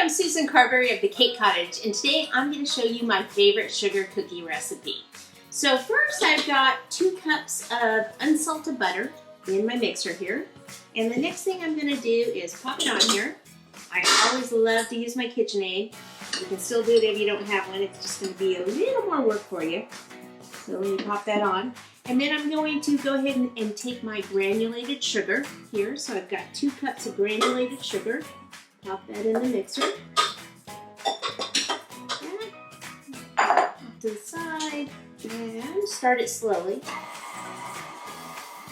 I'm Susan Carberry of the Cake Cottage, and today I'm going to show you my favorite sugar cookie recipe. So first I've got 2 cups of unsalted butter in my mixer here, and the next thing I'm going to do is pop it on here. I always love to use my KitchenAid. You can still do it if you don't have one, it's just going to be a little more work for you. So let me pop that on. And then I'm going to go ahead and take my granulated sugar here. So I've got 2 cups of granulated sugar. Pop that in the mixer. Off to the side. And start it slowly.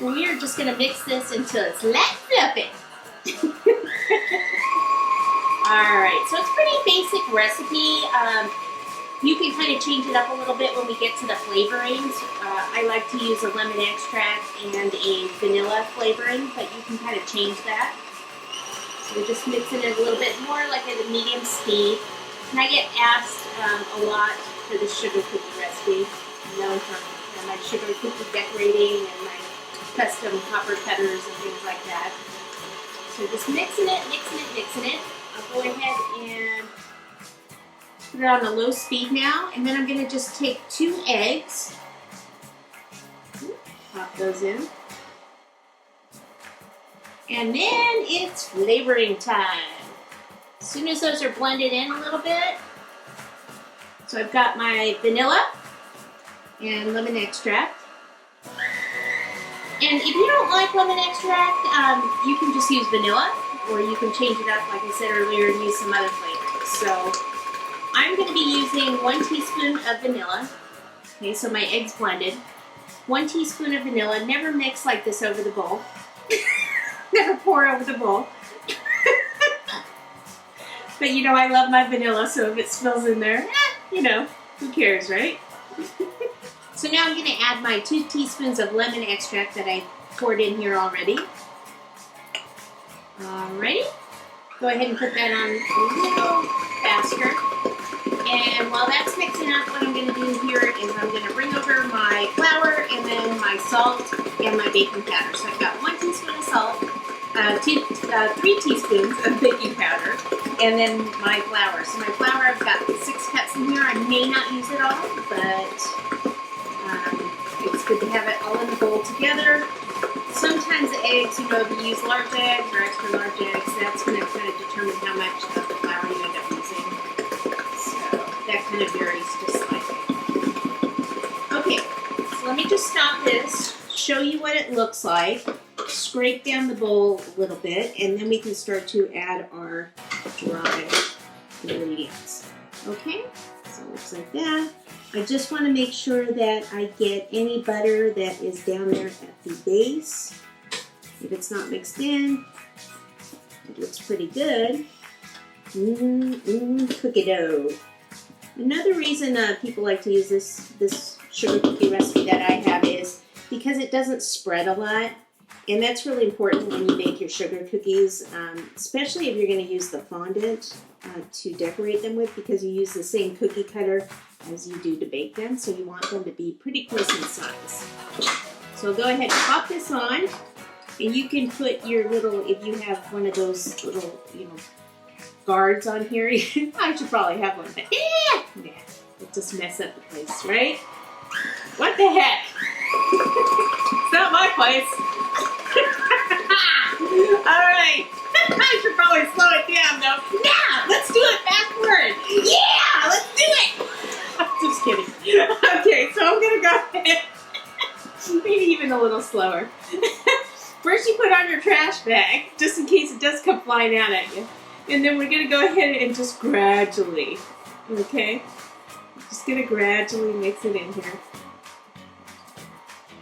And we are just going to mix this until it's light fluffy. Alright, so it's a pretty basic recipe. You can kind of change it up a little bit when we get to the flavorings. I like to use a lemon extract and a vanilla flavoring, but you can kind of change that. So we're just mixing it a little bit more, like at a medium speed. And I get asked a lot for the sugar cookie recipe, known from my sugar cookie decorating and my custom copper cutters and things like that. So just mixing it, mixing it, mixing it. I'll go ahead and put it on a low speed now, and then I'm going to just take 2 eggs, pop those in, and then it's flavoring time. As soon as those are blended in a little bit, so I've got my vanilla and lemon extract, and if you don't like lemon extract, you can just use vanilla, or you can change it up, like I said earlier, and use some other flavors. So I'm going to be using 1 teaspoon of vanilla. Okay, so my eggs blended. 1 teaspoon of vanilla. Never mix like this over the bowl. Never pour over the bowl. But you know I love my vanilla, so if it spills in there, you know, who cares, right? So now I'm going to add my 2 teaspoons of lemon extract that I poured in here already. Alrighty. Go ahead and put that on a little faster. And while that's mixing up, what I'm going to do here is I'm going to bring over my flour and then my salt and my baking powder. So I've got 1 teaspoon of salt, 3 teaspoons of baking powder, and then my flour. So my flour, I've got 6 cups in here. I may not use it all, but it's good to have it all in the bowl together. Sometimes the eggs, you know, if you use large eggs or extra large eggs, that's going to kind of determine how much of the flour you end up using. That kind of varies just slightly. Okay, so let me just stop this, show you what it looks like, scrape down the bowl a little bit, and then we can start to add our dry ingredients. Okay, so it looks like that. I just want to make sure that I get any butter that is down there at the base. If it's not mixed in, it looks pretty good. Cookie dough. Another reason people like to use this sugar cookie recipe that I have is because it doesn't spread a lot, and that's really important when you make your sugar cookies, especially if you're going to use the fondant to decorate them with, because you use the same cookie cutter as you do to bake them, so you want them to be pretty close in size. So go ahead and pop this on, and you can put your little, if you have one of those little, you know, guards on here. I should probably have one, but yeah, it'll just mess up the place, right? What the heck? It's not my place. Alright. I should probably slow it down though. Yeah, let's do it backward. Yeah, let's do it. I'm just kidding. Okay, so I'm gonna go ahead. Maybe even a little slower. First you put on your trash bag, just in case it does come flying out at you. And then we're going to go ahead and just gradually, okay? Just going to gradually mix it in here.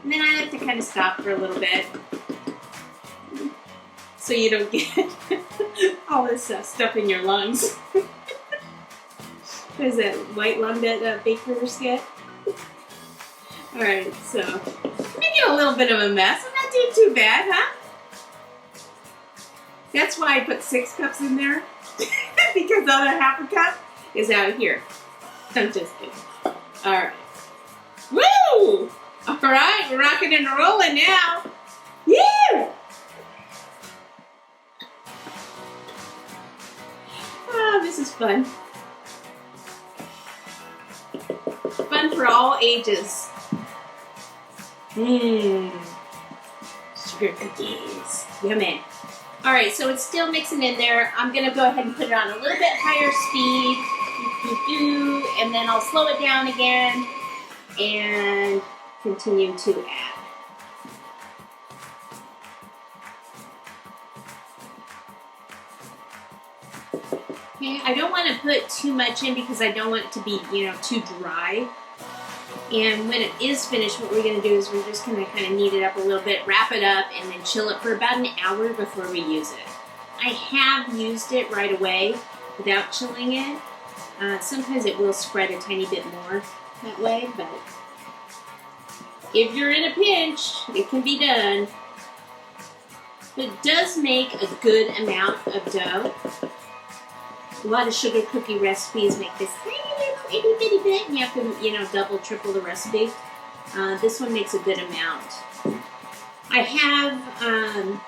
And then I like to kind of stop for a little bit, so you don't get all this stuff in your lungs. What is that, white lung that bakers get? Alright, so making a little bit of a mess. I'm not doing too bad, huh? That's why I put 6 cups in there, because the other half a cup is out of here. I'm just kidding. Alright. Woo! Alright, we're rocking and rolling now. Yeah! Oh, this This is fun. Fun for all ages. Mmm. Sugar cookies. Yummy. Alright, so it's still mixing in there. I'm going to go ahead and put it on a little bit higher speed. And then I'll slow it down again and continue to add. Okay, I don't want to put too much in because I don't want it to be, too dry. And when it is finished, what we're going to do is we're just going to kind of knead it up a little bit, wrap it up, and then chill it for about an hour before we use it. I have used it right away without chilling it. Sometimes it will spread a tiny bit more that way, but if you're in a pinch, it can be done. But it does make a good amount of dough. A lot of sugar cookie recipes make this tiny little itty bitty bit, and you have to, double, triple the recipe. This one makes a good amount. I have,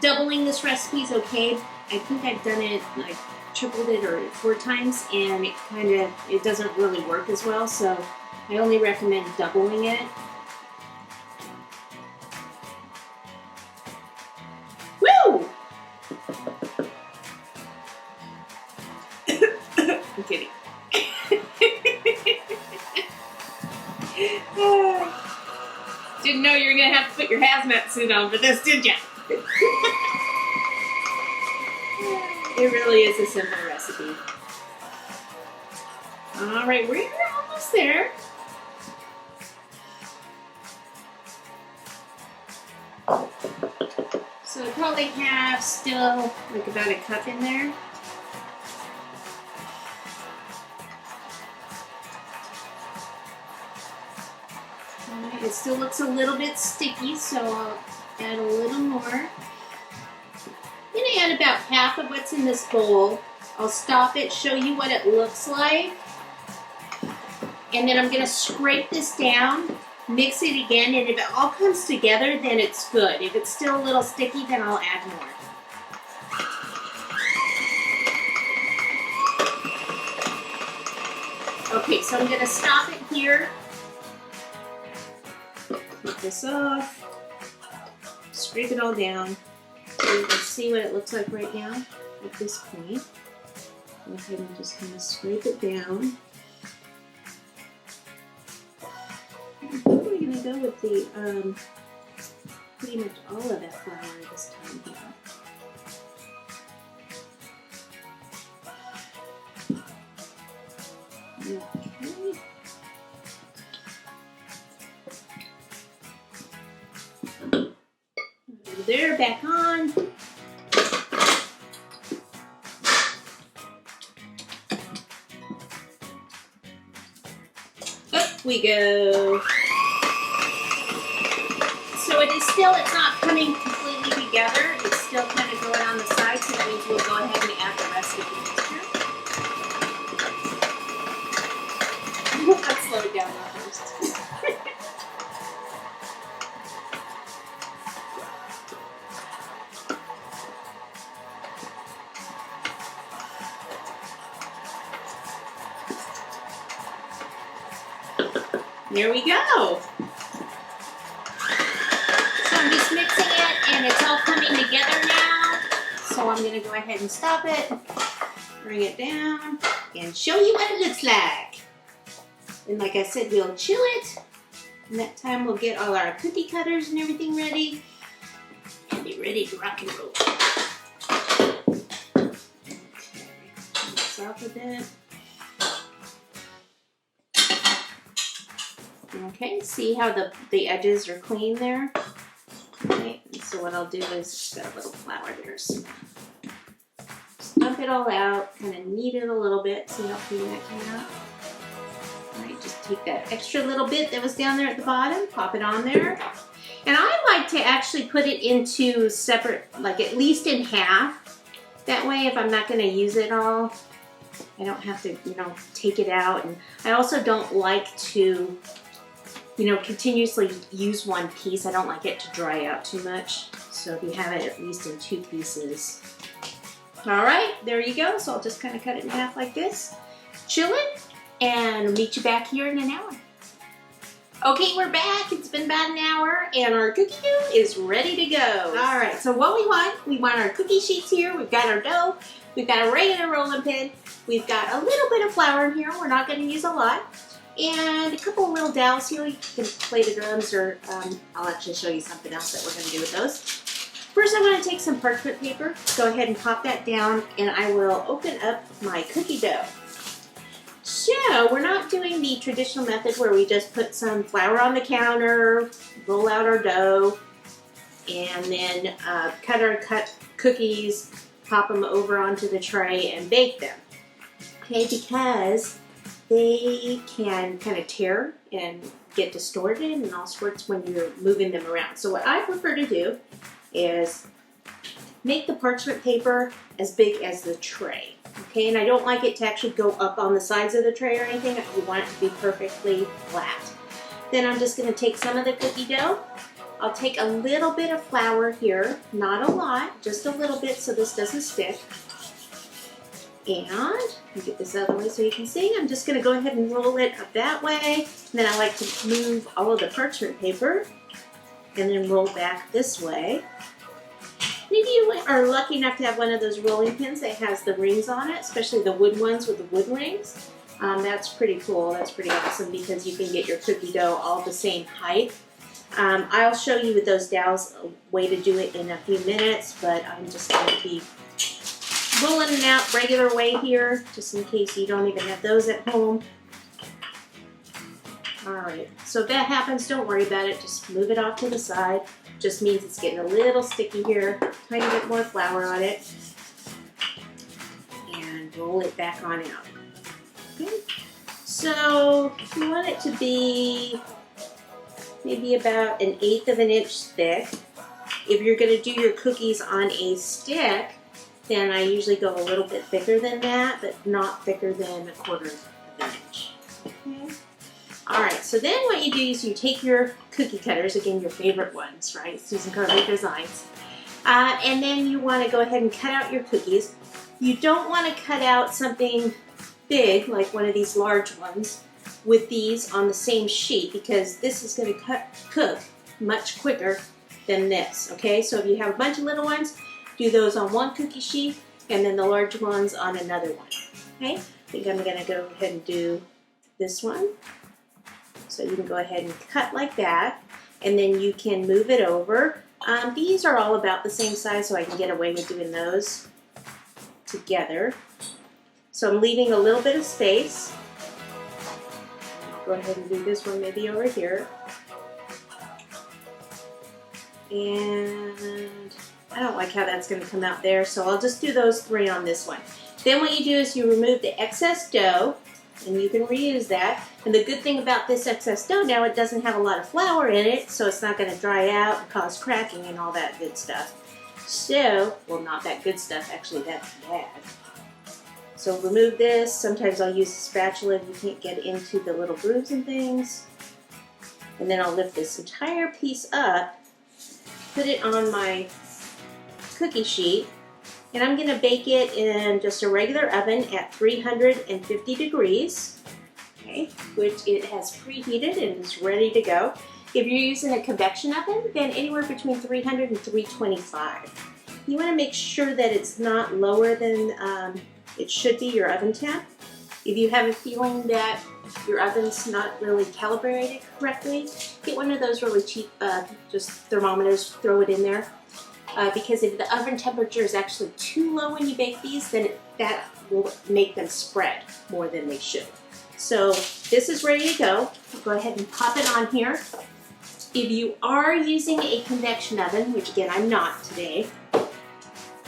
doubling this recipe is okay. I think I've done it, like, tripled it or 4 times, and it doesn't really work as well, so I only recommend doubling it. Woo! I'm kidding. Didn't know you were going to have to put your hazmat suit on for this, did ya? It really is a simple recipe. All right, we're almost there. So I probably have still like about a cup in there. All right, it still looks a little bit sticky, so I'll add a little more. I'm going to add about half of what's in this bowl. I'll stop it, show you what it looks like. And then I'm going to scrape this down, mix it again, and if it all comes together, then it's good. If it's still a little sticky, then I'll add more. Okay, so I'm going to stop it here. Take this off. Scrape it all down. So you can see what it looks like right now at this point. Go ahead and just kind of scrape it down. I think we're going to go with the pretty much all of that flour this time here. Okay. There, back on. Up we go. So it's not coming completely together. It's still kind of going on the side, so that means we'll go ahead and add the rest of the mixture. Let's slow it down now first. There we go. So I'm just mixing it and it's all coming together now. So I'm going to go ahead and stop it, bring it down, and show you what it looks like. And like I said, we'll chill it. And that time we'll get all our cookie cutters and everything ready. And be ready to rock and roll. Okay, turn this off a bit. Okay, see how the edges are clean there? Okay, and so what I'll do is just got a little flour there. So dump it all out, kind of knead it a little bit, see how clean that came out. Alright, just take that extra little bit that was down there at the bottom, pop it on there. And I like to actually put it into separate, like at least in half. That way, if I'm not going to use it all, I don't have to, take it out. And I also don't like to continuously use one piece. I don't like it to dry out too much. So if you have it at least in 2 pieces, All right, there you go. So I'll just kind of cut it in half like this. Chill it, and meet you back here in an hour. Okay, we're back. It's been about an hour, and our cookie dough is ready to go. All right, so what we want our cookie sheets here. We've got our dough. We've got a regular rolling pin. We've got a little bit of flour in here. We're not going to use a lot. And a couple of little dowels here. You can play the drums, or I'll actually show you something else that we're going to do with those. First, I'm going to take some parchment paper. Go ahead and pop that down, and I will open up my cookie dough. So, we're not doing the traditional method where we just put some flour on the counter, roll out our dough, and then cut our cookies, pop them over onto the tray, and bake them. Okay, because they can kind of tear and get distorted and all sorts when you're moving them around. So what I prefer to do is make the parchment paper as big as the tray. Okay, and I don't like it to actually go up on the sides of the tray or anything. I want it to be perfectly flat. Then I'm just going to take some of the cookie dough. I'll take a little bit of flour here, not a lot, just a little bit so this doesn't stick. And let me get this out of the way so you can see. I'm just going to go ahead and roll it up that way. And then I like to move all of the parchment paper and then roll back this way. If you are lucky enough to have one of those rolling pins that has the rings on it, especially the wood ones with the wood rings, that's pretty cool. That's pretty awesome because you can get your cookie dough all the same height. I'll show you with those dowels a way to do it in a few minutes, but I'm just going to be rolling it out regular way here, just in case you don't even have those at home. Alright, so if that happens, don't worry about it. Just move it off to the side. Just means it's getting a little sticky here. Tiny bit more flour on it. And roll it back on out. Okay, so you want it to be maybe about 1/8 of an inch thick. If you're going to do your cookies on a stick, then I usually go a little bit thicker than that, but not thicker than 1/4 of an inch. Okay. Alright, so then what you do is you take your cookie cutters, again your favorite ones, right? Susan Carter Designs. And then you want to go ahead and cut out your cookies. You don't want to cut out something big, like one of these large ones, with these on the same sheet, because this is going to cook much quicker than this, okay? So if you have a bunch of little ones, do those on one cookie sheet, and then the large ones on another one, okay? I think I'm going to go ahead and do this one. So you can go ahead and cut like that, and then you can move it over. These are all about the same size, so I can get away with doing those together. So I'm leaving a little bit of space. Go ahead and do this one maybe over here. And I don't like how that's going to come out there, so I'll just do those 3 on this one. Then what you do is you remove the excess dough, and you can reuse that. And the good thing about this excess dough now, it doesn't have a lot of flour in it, so it's not going to dry out and cause cracking and all that good stuff. So, well, not that good stuff, actually, that's bad. So remove this. Sometimes I'll use a spatula if you can't get into the little grooves and things. And then I'll lift this entire piece up, put it on my cookie sheet, and I'm going to bake it in just a regular oven at 350 degrees, okay, which it has preheated and is ready to go. If you're using a convection oven, then anywhere between 300 and 325. You want to make sure that it's not lower than it should be, your oven temp. If you have a feeling that your oven's not really calibrated correctly, get one of those really cheap just thermometers, throw it in there. Because if the oven temperature is actually too low when you bake these, then that will make them spread more than they should. So this is ready to go. I'll go ahead and pop it on here. If you are using a convection oven, which again I'm not today,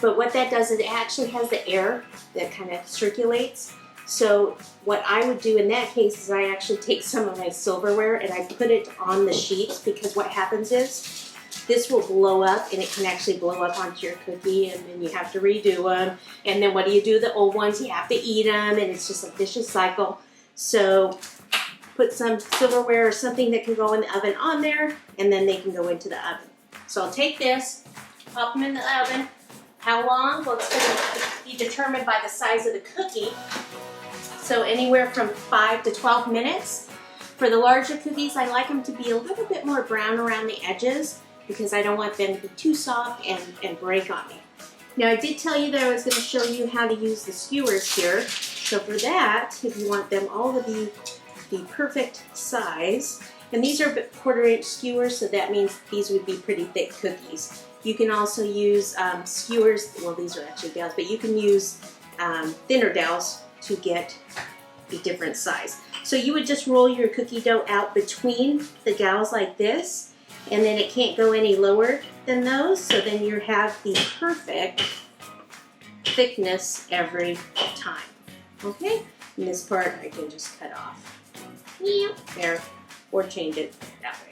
but what that does is it actually has the air that kind of circulates. So what I would do in that case is I actually take some of my silverware and I put it on the sheets, because what happens is this will blow up, and it can actually blow up onto your cookie, and then you have to redo them. And then what do you do? The old ones, you have to eat them, and it's just a vicious cycle. So put some silverware or something that can go in the oven on there, and then they can go into the oven. So I'll take this, pop them in the oven, How long? Well, it's going to be determined by the size of the cookie. So anywhere from 5 to 12 minutes. For the larger cookies, I like them to be a little bit more brown around the edges because I don't want them to be too soft and break on me. Now, I did tell you that I was going to show you how to use the skewers here. So for that, if you want them all to be the perfect size, and these are 1/4 inch skewers, so that means these would be pretty thick cookies. You can also use skewers, well these are actually dowels, but you can use thinner dowels to get a different size. So you would just roll your cookie dough out between the dowels like this, and then it can't go any lower than those, so then you have the perfect thickness every time. Okay? And this part I can just cut off. There, or change it that way.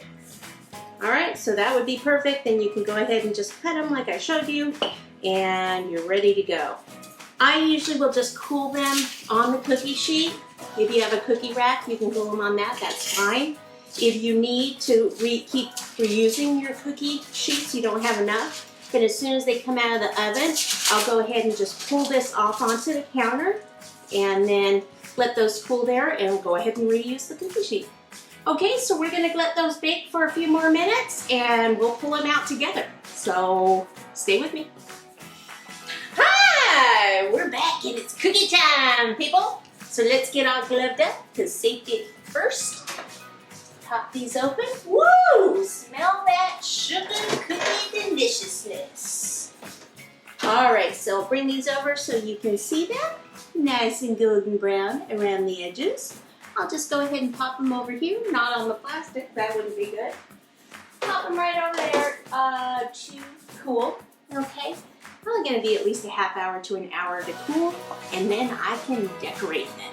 Alright, so that would be perfect. Then you can go ahead and just cut them like I showed you, and you're ready to go. I usually will just cool them on the cookie sheet. If you have a cookie rack, you can cool them on that, that's fine. If you need to keep reusing your cookie sheets, you don't have enough, but as soon as they come out of the oven, I'll go ahead and just pull this off onto the counter and then let those cool there and go ahead and reuse the cookie sheet. Okay, so we're gonna let those bake for a few more minutes and we'll pull them out together. So stay with me. Hi, we're back and it's cookie time, people. So let's get all gloved up because safety first. Pop these open. Woo! Smell that sugar cookie deliciousness. All right, so I'll bring these over so you can see them. Nice and golden brown around the edges. I'll just go ahead and pop them over here, not on the plastic, that wouldn't be good. Pop them right over there to cool, okay? Probably gonna be at least a half hour to an hour to cool, and then I can decorate them.